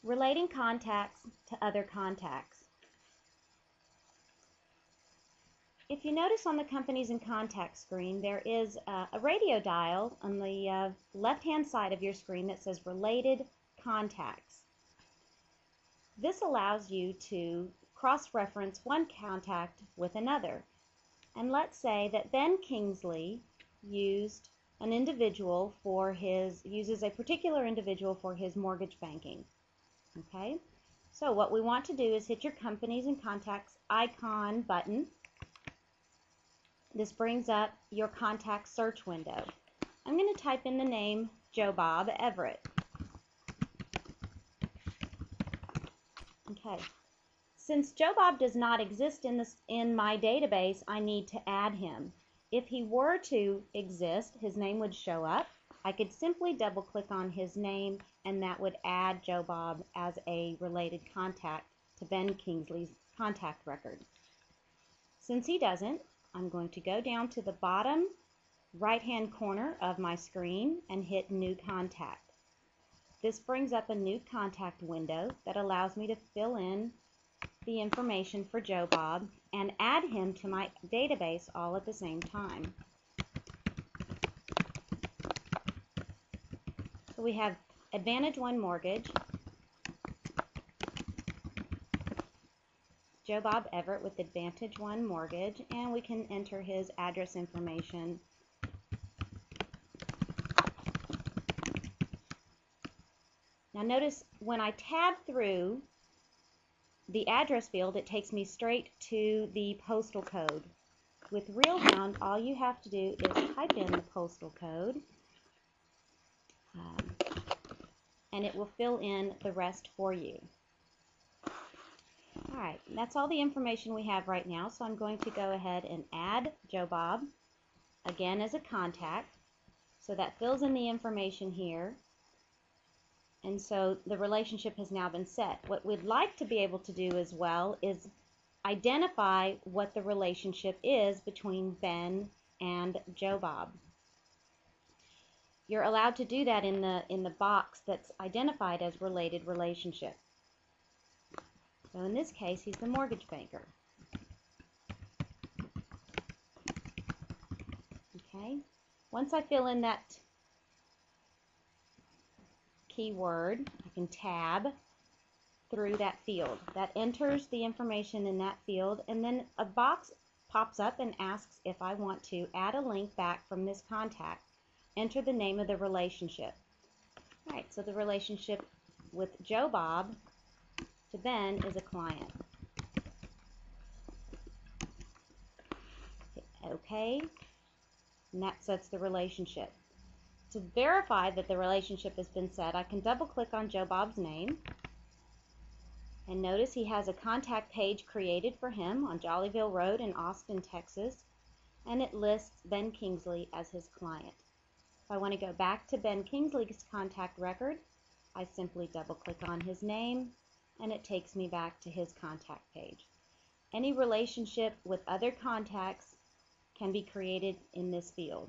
Relating contacts to other contacts. If you notice on the Companies and Contacts screen, there is a radio dial on the left-hand side of your screen that says Related Contacts. This allows you to cross-reference one contact with another. And let's say that Ben Kingsley uses a particular individual for his mortgage banking. Okay, so what we want to do is hit your Companies and Contacts icon button. This brings up your contact search window. I'm going to type in the name Joe Bob Everett. Okay, since Joe Bob does not exist in my database, I need to add him. If he were to exist, his name would show up. I could simply double click on his name and that would add Joe Bob as a related contact to Ben Kingsley's contact record. Since he doesn't, I'm going to go down to the bottom right-hand corner of my screen and hit New Contact. This brings up a new contact window that allows me to fill in the information for Joe Bob and add him to my database all at the same time. So we have Advantage One Mortgage, Joe Bob Everett with Advantage One Mortgage, and we can enter his address information. Now notice when I tab through the address field, it takes me straight to the postal code. With Realhound, all you have to do is type in the postal code, and it will fill in the rest for you. Alright, that's all the information we have right now, so I'm going to go ahead and add Joe Bob again as a contact. So that fills in the information here. And so the relationship has now been set. What we'd like to be able to do as well is identify what the relationship is between Ben and Joe Bob. You're allowed to do that in the box that's identified as related relationship. So in this case, he's the mortgage banker. Okay. Once I fill in that keyword, I can tab through that field. That enters the information in that field, and then a box pops up and asks if I want to add a link back from this contact. Enter the name of the relationship. All right, so the relationship with Joe Bob to Ben is a client. Okay, and that sets the relationship. To verify that the relationship has been set, I can double click on Joe Bob's name, and notice he has a contact page created for him on Jollyville Road in Austin, Texas, and it lists Ben Kingsley as his client. If I want to go back to Ben Kingsley's contact record, I simply double click on his name and it takes me back to his contact page. Any relationship with other contacts can be created in this field.